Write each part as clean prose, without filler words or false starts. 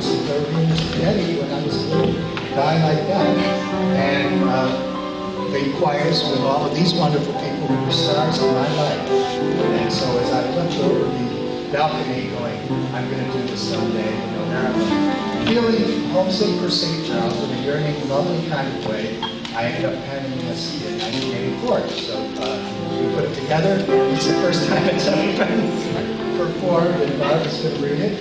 students who were in Getty when I was a little guy like that. And the choirs with all of these wonderful people who were stars in my life. And so as I looked over the balcony going, I'm going to do this someday, you know, there I'm feeling homesick for St. Charles in a yearning, lovely kind of way. I ended up penning this in 1984. So we put it together. It's the first time it's ever been performed, and Barbara's going to read it.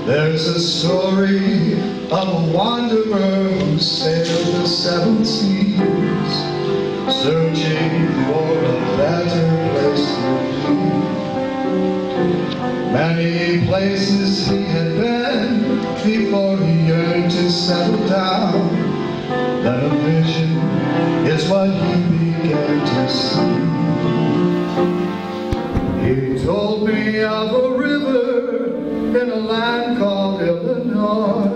There's a story of a wanderer who sailed the 7 seas, searching for a better place to be. Many places he had been before he yearned to settle down. Then a vision is what he began to see. He told me of a river in a land called Illinois,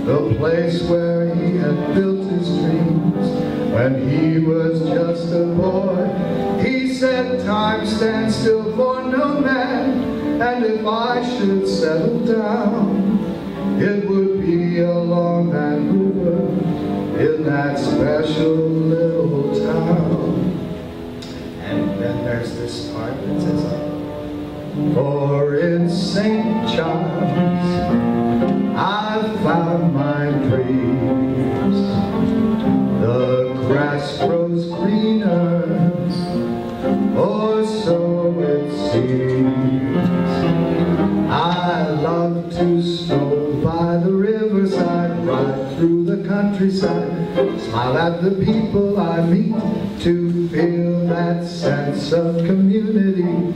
the place where he had built his dreams when he was just a boy. He said, time stands still for no man, and if I should settle down, it would be along that river in that special little town. And then there's this part that says, for in St. Charles I found my dreams. The grass grows greener, or so it seems. I love to stroll by the riverside, ride through the countryside, smile at the people I meet, to feel that sense of community,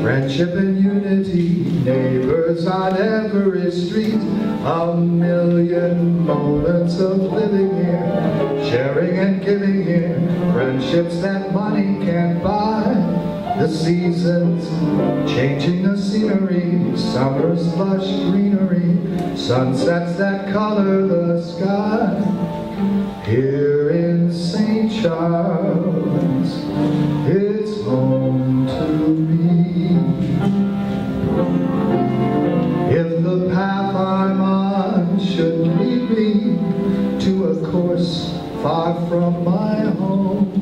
friendship and unity, neighbors on every street, a million moments of living here, sharing and giving here, friendships that money can't buy, the seasons changing the scenery, summer's lush greenery, sunsets that color the sky. Here in St. Charles, it's home to me. If the path I'm on should lead me to a course far from my home,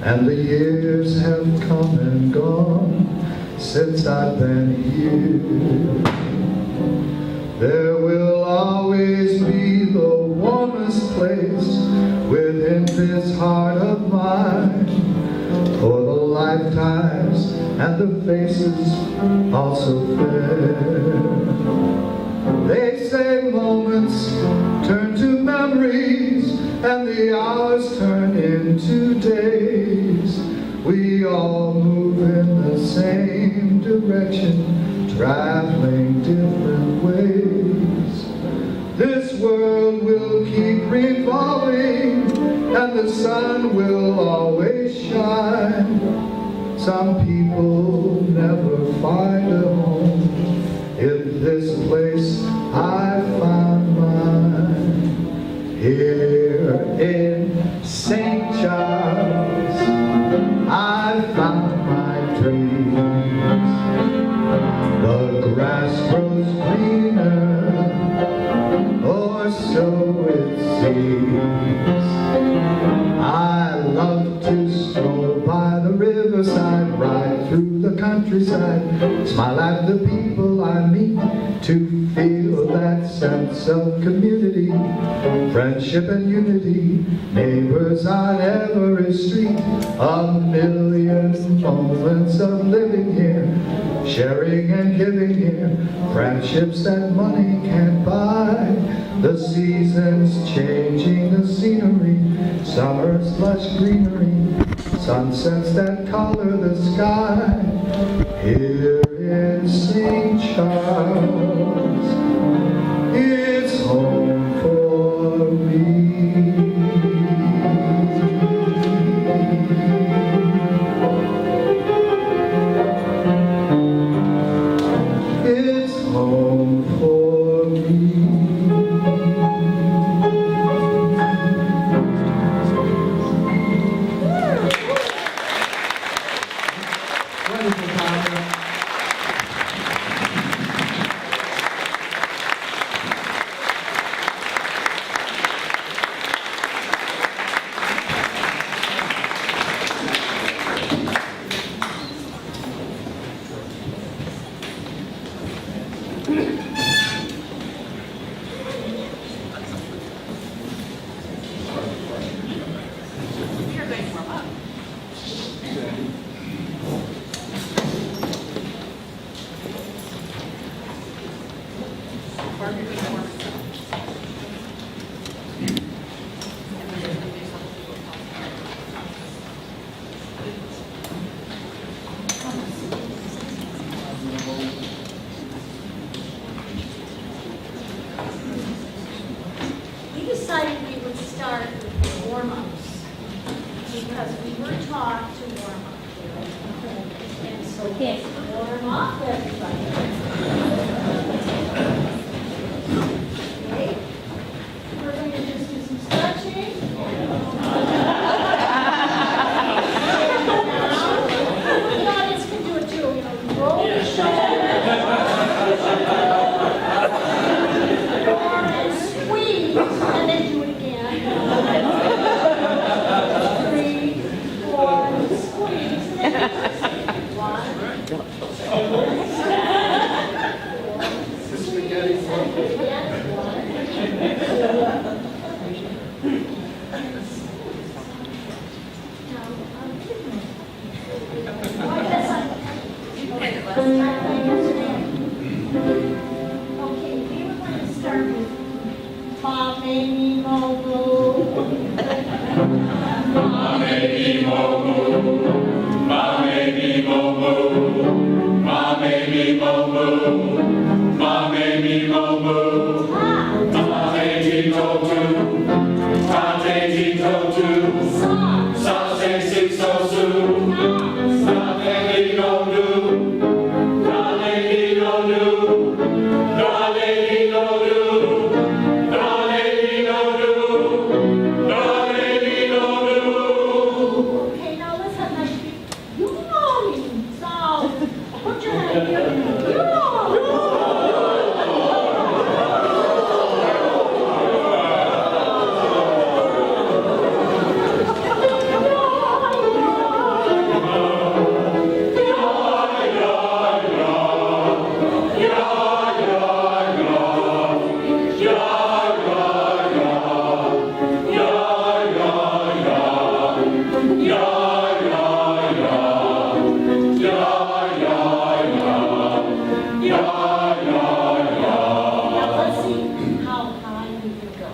and the years have come and gone since I've been here, there will always be the warmest place within this heart of mine, for the lifetimes and the faces also fair. They say moments turn to memories and the hours turn into days. We all move in the same direction, traveling different ways. This world will keep revolving and the sun will always shine. Some people never find a home. In this place I found mine. Here in St. Charles I found my dreams. The grass grows greener, or so it seems. I love to stroll by the riverside, ride through the countryside, smile at the people I meet, to feel that sense of community, friendship and unity, neighbors on every street, a million moments of living here, sharing and giving here, friendships that money can't buy, the seasons changing the scenery, summer's lush greenery, sunsets that color the sky. Here in St. Charles, it's home for me. It's home for me. warm-ups, because we were taught to warm up. And so let's warm up, everybody. Okay. We're going to just do some stretching. The audience can do it too. You know, roll the shoulders. And squeeze, and then do it again. 3, 4, squeeze, and then 1, 2, squeeze, and again, 1. Okay, we were going to start with Ma made me mo moo. Ma made me mo moo. Ma made me mo moo. Ma made me mo moo. Ma made me mo moo. Ma made me go to. Ma made me go to. Sa say six so soon. Sa made me go do. Sa made me go do. Sa made me go do. Sa made me go do. Sa made me go do. Okay, now let's have nice people. You know me. So put your hand here. You know me. Now let's see how high we can go.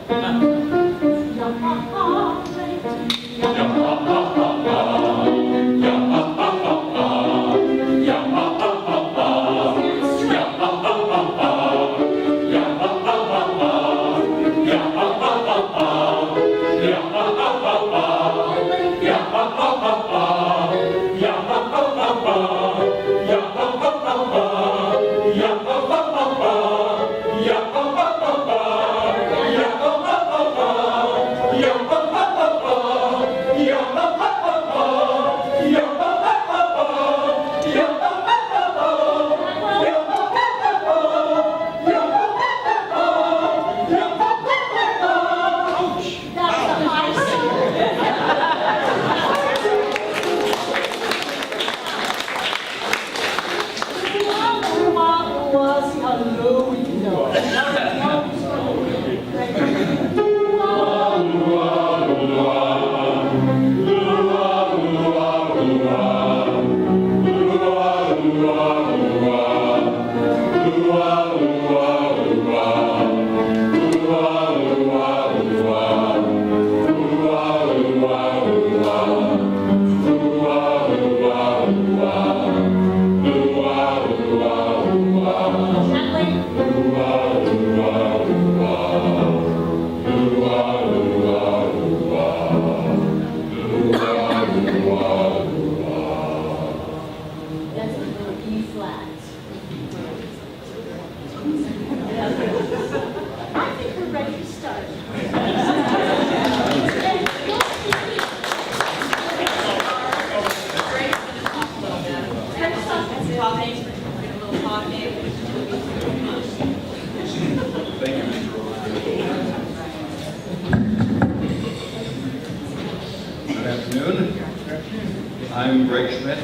I'm Greg Schmidt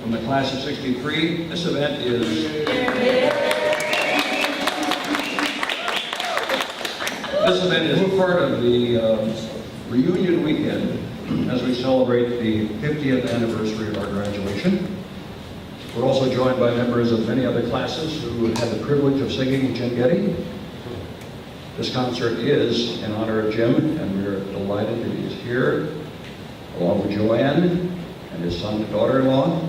from the class of '63. This event is part of the reunion weekend as we celebrate the 50th anniversary of our graduation. We're also joined by members of many other classes who had the privilege of singing Jim Getty. This concert is in honor of Jim, and we're delighted that he's here, along with Joanne and his son and daughter-in-law.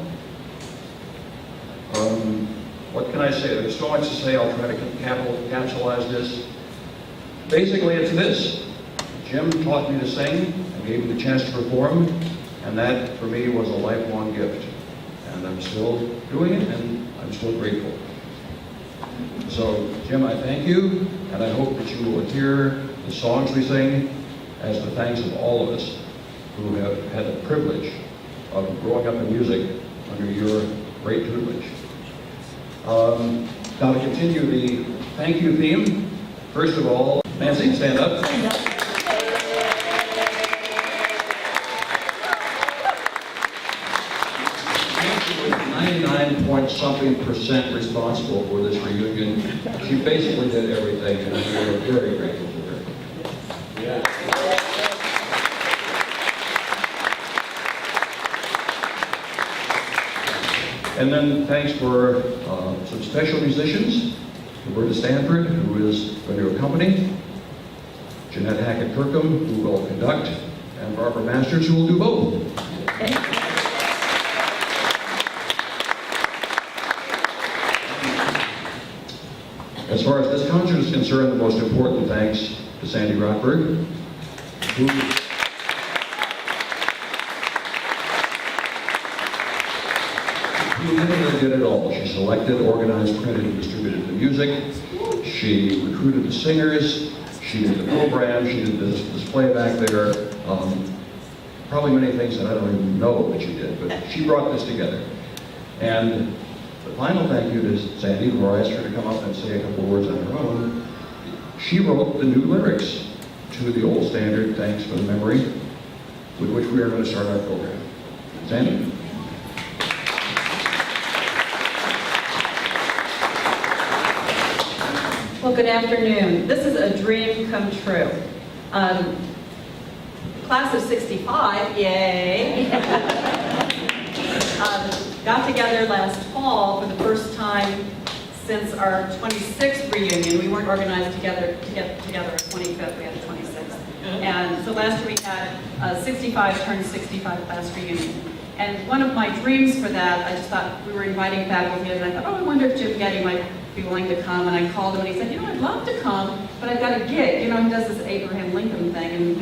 What can I say? There's so much to say. I'll try to capsulize this. Basically, it's this. Jim taught me to sing and gave me the chance to perform, and that for me was a lifelong gift. And I'm still doing it, and I'm still grateful. So, Jim, I thank you, and I hope that you will hear the songs we sing as the thanks of all of us who have had the privilege of growing up in music under your great tutelage. Now to continue the thank you theme, first of all, Nancy, stand up. Nancy was 99-point-something% responsible for this reunion. She basically did everything, and we are very grateful to her. Yeah. And then thanks for some special musicians, Roberta Stanford, who is going to accompany, Jeanette Hackett-Kirkham, who will conduct, and Barbara Masters, who will do both. As far as this concert is concerned, the most important thanks to Sandy Rothberg, who literally did it all. She selected, organized, printed, and distributed the music. She recruited the singers. She did the program. She did this display back there. Probably many things that I don't even know that she did, but she brought this together. And the final thank you to Sandy, who I asked her to come up and say a couple of words on her own. She wrote the new lyrics to the old standard, Thanks for the Memory, with which we are going to start our program. Sandy? Well, good afternoon. This is a dream come true. Class of 65, yay! Got together last fall for the first time since our 26th reunion. We weren't organized together to get together at 25th, we had a 26th. And so last year we had a 65 turned 65 class reunion. And one of my dreams for that, I just thought we were inviting faculty, and I thought, oh, I wonder if Jim Getty might be willing to come. And I called him and he said, you know, I'd love to come, but I've got a gig. You know, he does this Abraham Lincoln thing.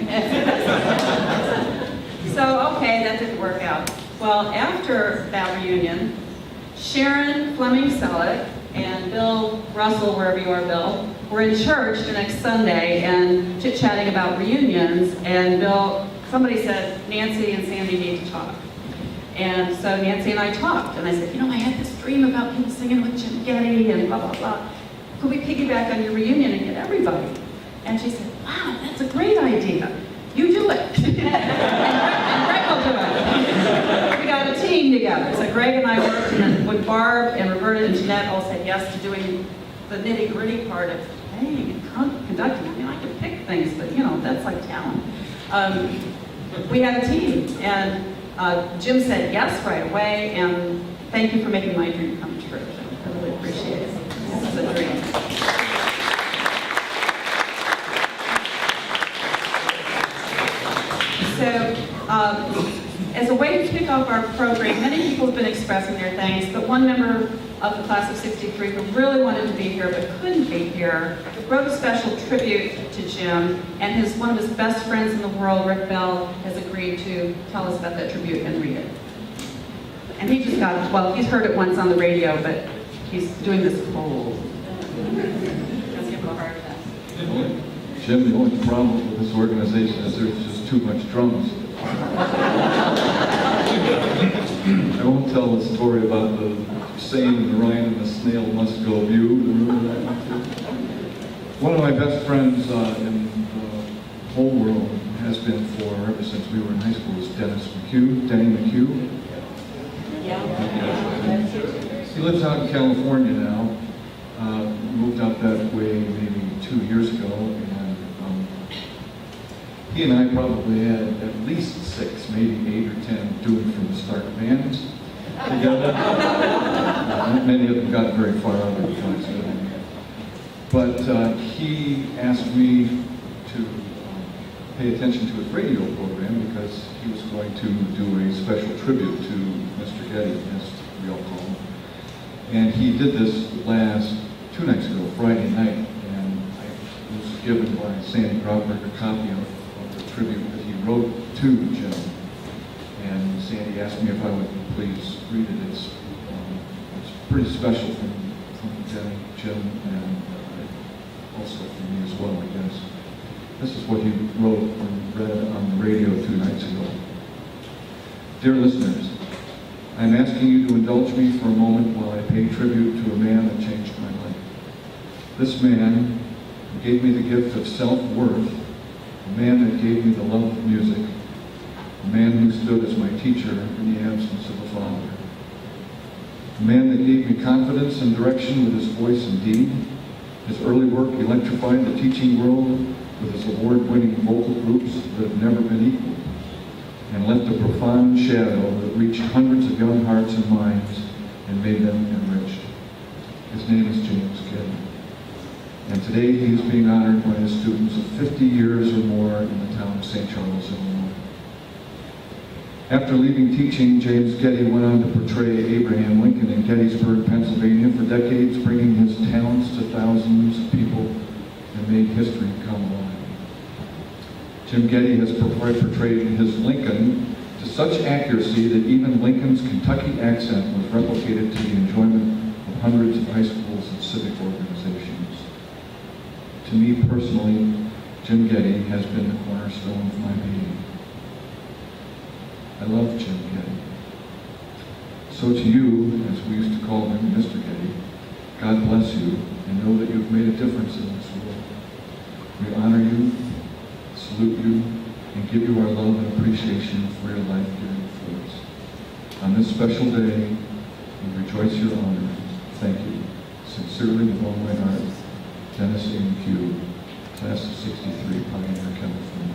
So, okay, that didn't work out. Well, after that reunion, Sharon Fleming Selleck and Bill Russell, wherever you are, Bill, were in church the next Sunday and chit-chatting about reunions. And Bill, somebody said, Nancy and Sandy need to talk. And so Nancy and I talked, and I said, you know, I had this dream about people singing with Jim Getty and blah, blah, blah. Could we piggyback on your reunion and get everybody? And she said, wow, that's a great idea. You do it. and Greg will do it. We got a team together. So Greg and I worked, and with Barb and Roberta and Jeanette all said yes to doing the nitty-gritty part of playing and conducting. I mean, I can pick things, but you know, that's like talent. We had a team, and Jim said yes right away, and thank you for making my dream come true. I really appreciate it. This is a dream. So, as a way to kick off our program, many people have been expressing their thanks, but one member of the class of 63 who really wanted to be here but couldn't be here wrote a special tribute to Jim, and one of his best friends in the world, Rick Bell, has agreed to tell us about that tribute and read it. And he just got, well, he's heard it once on the radio, but he's doing this cold. Let's give him a heart attack. Jim, the only problem with this organization is there's just too much drums. I won't tell the story about the saying, the Rhine and the snail must go view. Remember that one too? One of my best friends in the whole world has been for ever since we were in high school is Denny McHugh. Yeah. He lives out in California now. Moved out that way maybe 2 years ago, and he and I probably had at least 6, maybe 8 or 10 doing from the start bands together. Many of them got very far out of the times. But he asked me to pay attention to his radio program because he was going to do a special tribute to Mr. Getty, as we all call him. And he did this last 2 nights ago, Friday night, and I was given by Sandy Rothberg a copy of tribute that he wrote to Jim. And Sandy asked me if I would please read it. It's pretty special from Jim, and also from me as well, I guess. This is what he wrote and read on the radio 2 nights ago. Dear listeners, I'm asking you to indulge me for a moment while I pay tribute to a man that changed my life. This man who gave me the gift of self-worth, a man that gave me the love of music, a man who stood as my teacher in the absence of a father, a man that gave me confidence and direction with his voice and deed. His early work electrified the teaching world with his award-winning vocal groups that have never been equaled, and left a profound shadow that reached hundreds of young hearts and minds and made them enriched. His name is James Getty. And today he is being honored by his students of 50 years or more in the town of St. Charles, Illinois. After leaving teaching, James Getty went on to portray Abraham Lincoln in Gettysburg, Pennsylvania for decades, bringing his talents to thousands of people and made history come alive. Jim Getty has portrayed his Lincoln to such accuracy that even Lincoln's Kentucky accent was replicated to the enjoyment of hundreds of high schools and civic organizations. To me personally, Jim Getty has been the cornerstone of my being. I love Jim Getty. So to you, as we used to call him, Mr. Getty, God bless you, and know that you've made a difference in this world. We honor you, salute you, and give you our love and appreciation for your life-giving fruits. On this special day, we rejoice your honor. Thank you. Sincerely, with all my heart, Dennis A.Q., Class of 63, Pioneer, California.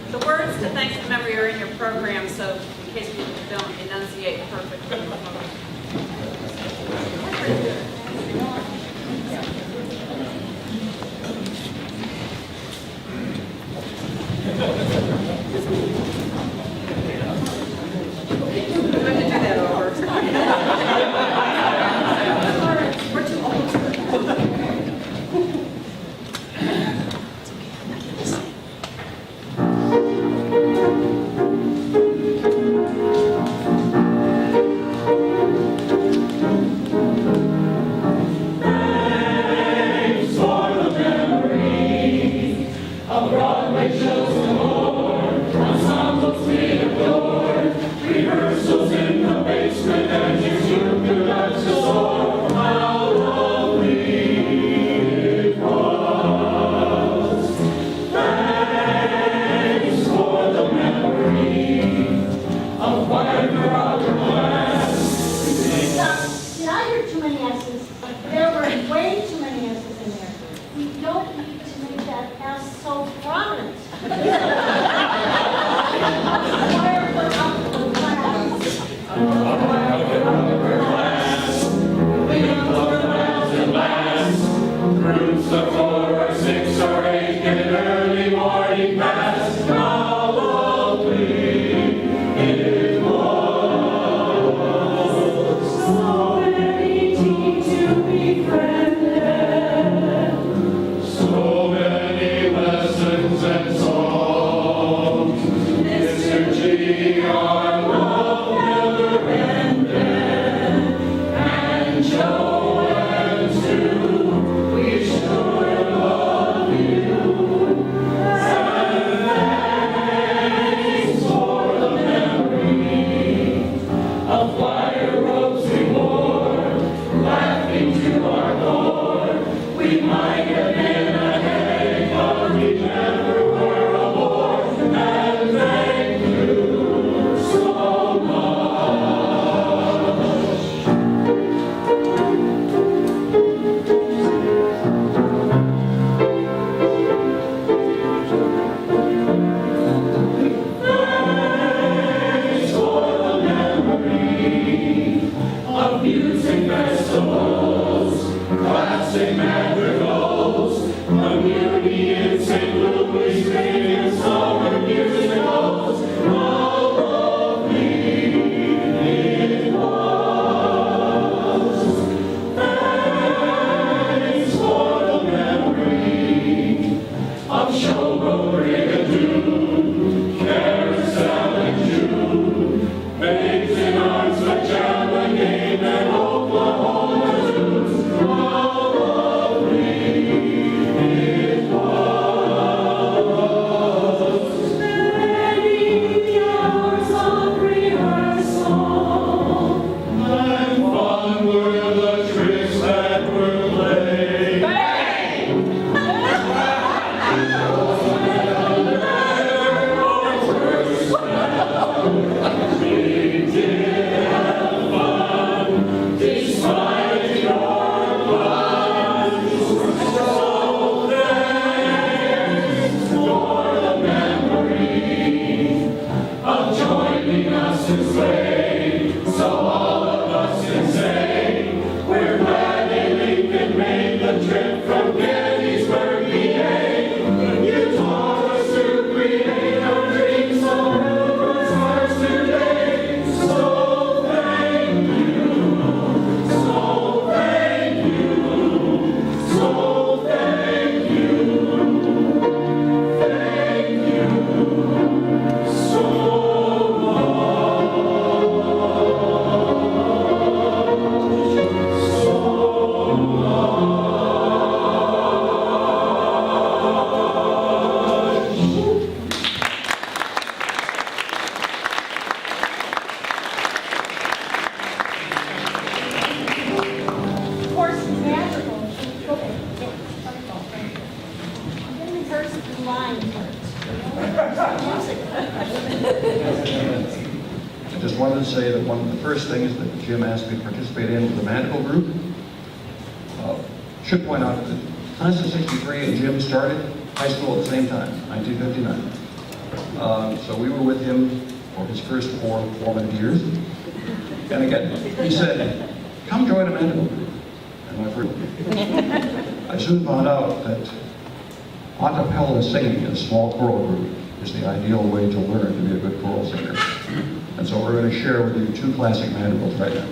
The words to thank the memory are in your program, so in case people don't enunciate perfectly. We're too old. Rehearsals in the basement and you took it up to soar. How lovely it was. Thanks for the memory of whatever other class. Did I hear too many S's? There were way too many S's in there. We don't need to make that S so prominent. Groups of 4 or 6 or 8 get an early morning mass. How lovely it was. So many teams to befriended. So many lessons and songs. Mr. G, our love never ended. And Joe and Sue, we sure love you. And just wanted to say that one of the first things that Jim asked me to participate in was the Madrigal group. Should point out that Class of '63 and Jim started high school at the same time, 1959. So we were with him for his first 4 formative years. And again, he said, come join a Madrigal group. And I soon found out that a cappella singing in a small choral group is the ideal way to learn to be a good choral singer. And so we're going to share with you 2 classic madrigals right now.